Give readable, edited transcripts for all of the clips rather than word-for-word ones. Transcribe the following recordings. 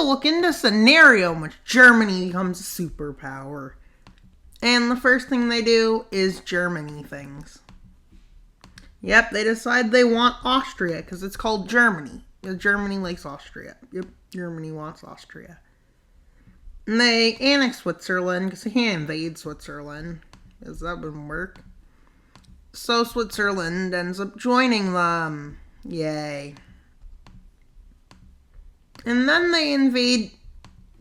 look into a scenario in which Germany becomes a superpower. And the first thing they do is Germany things. Yep, they decide they want Austria because it's called Germany. Germany likes Austria. Yep, Germany wants Austria. And they annex Switzerland because they can't invade Switzerland, because that wouldn't work. So Switzerland ends up joining them. Yay. And then they invade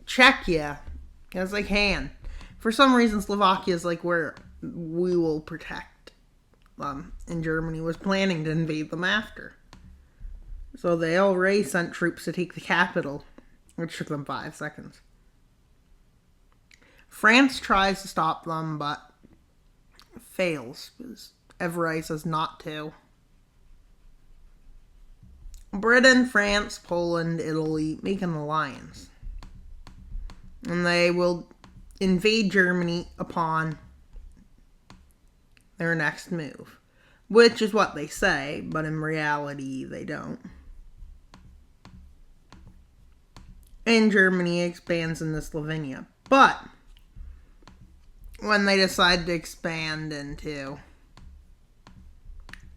Czechia, because they can. For some reason, Slovakia is like where we will protect them. And Germany was planning to invade them after. So they already sent troops to take the capital, which took them 5 seconds. France tries to stop them, but fails, because Everett says not to. Britain, France, Poland, Italy make an alliance. And they will invade Germany upon their next move. Which is what they say, but in reality, they don't. And Germany expands into Slovenia. But when they decide to expand into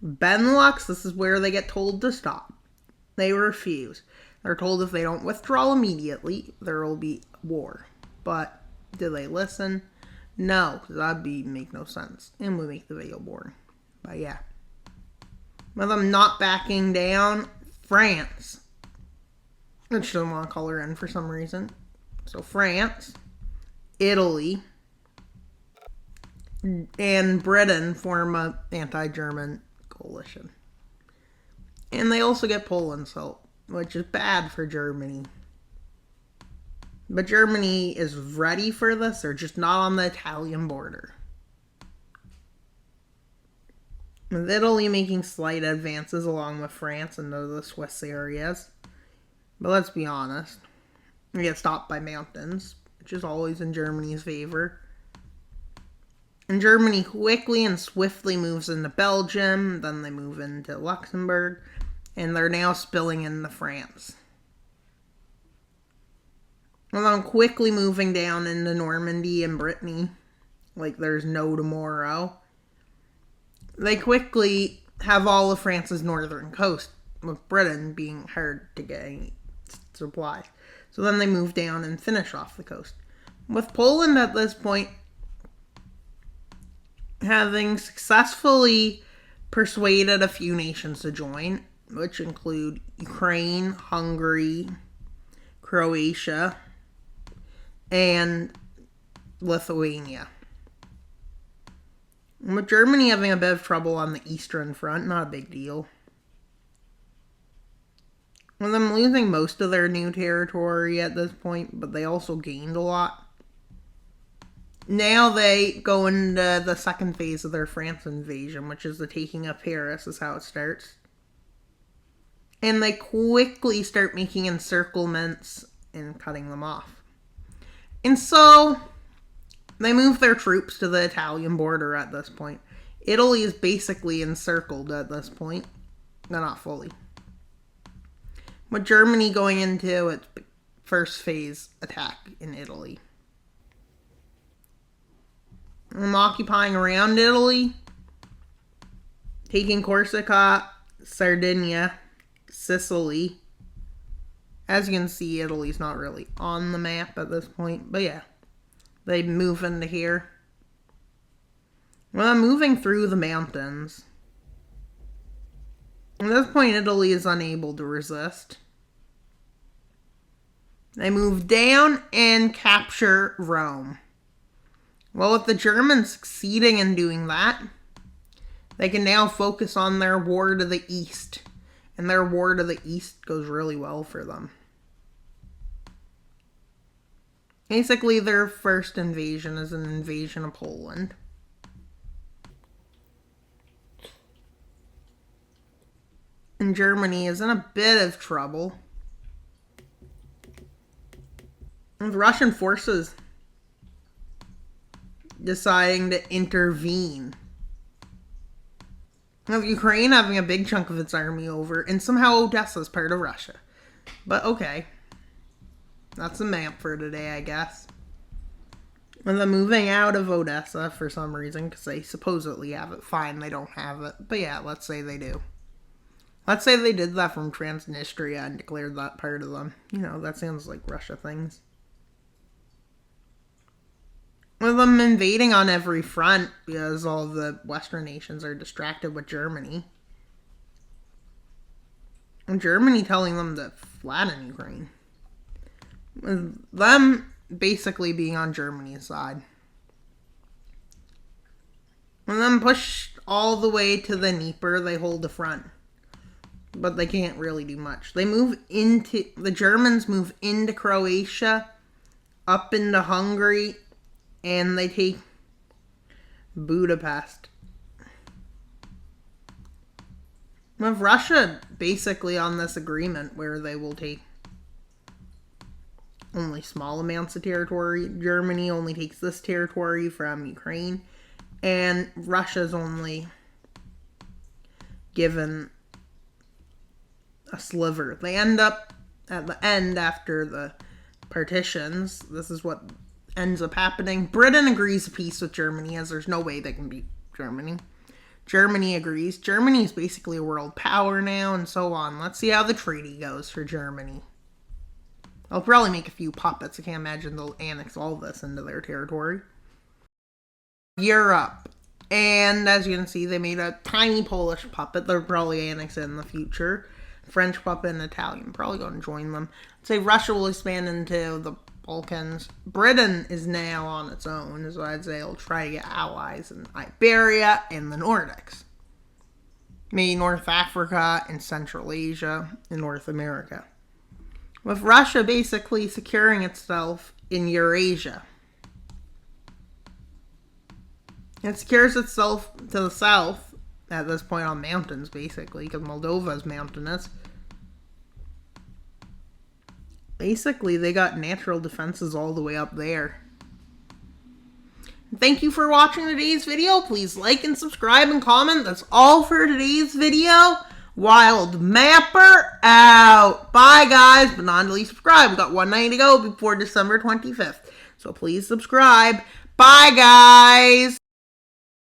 Benelux, this is where they get told to stop. They refuse. They're told if they don't withdraw immediately, there will be war. But do they listen? No, because that'd make no sense. And would make the video boring. But yeah. With them not backing down, France, which doesn't want to call her in for some reason. So France, Italy, and Britain form an anti-German coalition. And they also get Poland's help, which is bad for Germany. But Germany is ready for this. They're just not on the Italian border. With Italy making slight advances along with France into the Swiss areas. But let's be honest. We get stopped by mountains, which is always in Germany's favor. And Germany quickly and swiftly moves into Belgium. Then they move into Luxembourg. And they're now spilling into France. And I'm quickly moving down into Normandy and Brittany. Like there's no tomorrow. They quickly have all of France's northern coast, with Britain being hard to get any supplies. So then they move down and finish off the coast. With Poland at this point having successfully persuaded a few nations to join, which include Ukraine, Hungary, Croatia, and Lithuania. With Germany having a bit of trouble on the Eastern Front, not a big deal. With them losing most of their new territory at this point, but they also gained a lot. Now they go into the second phase of their France invasion, which is the taking of Paris, is how it starts. And they quickly start making encirclements and cutting them off. And so they move their troops to the Italian border at this point. Italy is basically encircled at this point. No, not fully. With Germany going into its first phase attack in Italy. I'm occupying around Italy, taking Corsica, Sardinia, Sicily. As you can see, Italy's not really on the map at this point, but yeah. They move into here. Well, I'm moving through the mountains. At this point, Italy is unable to resist. They move down and capture Rome. Well, with the Germans succeeding in doing that, they can now focus on their war to the east. And their war to the east goes really well for them. Basically, their first invasion is an invasion of Poland. And Germany is in a bit of trouble. With Russian forces deciding to intervene. With Ukraine having a big chunk of its army over, and somehow Odessa is part of Russia. But okay. That's a map for today, I guess. And then moving out of Odessa for some reason, because they supposedly have it. Fine, they don't have it. But yeah, let's say they do. Let's say they did that from Transnistria and declared that part of them. You know, that sounds like Russia things. With them invading on every front because all the Western nations are distracted with Germany. And Germany telling them to flatten Ukraine. With them basically being on Germany's side. And then pushed all the way to the Dnieper, they hold the front. But they can't really do much. The Germans move into Croatia, up into Hungary, and they take Budapest. With Russia basically on this agreement where they will take only small amounts of territory. Germany only takes this territory from Ukraine, and Russia's only given a sliver. They end up at the end after the partitions. This is what ends up happening. Britain agrees to peace with Germany, as there's no way they can beat Germany. Germany agrees. Germany is basically a world power now, and so on. Let's see how the treaty goes for Germany. They'll probably make a few puppets. I can't imagine they'll annex all this into their territory. Europe. And as you can see, they made a tiny Polish puppet. They'll probably annex it in the future. French puppet and Italian. Probably going to join them. I'd say Russia will expand into the Balkans. Britain is now on its own, so I'd say it'll try to get allies in Iberia and the Nordics. Maybe North Africa and Central Asia and North America. With Russia basically securing itself in Eurasia. It secures itself to the south, at this point on mountains basically, because Moldova is mountainous. Basically, they got natural defenses all the way up there. Thank you for watching today's video. Please like and subscribe and comment. That's all for today's video. Wild Mapper out. Bye, guys. But not until you subscribe. We've got one night to go before December 25th. So please subscribe. Bye, guys.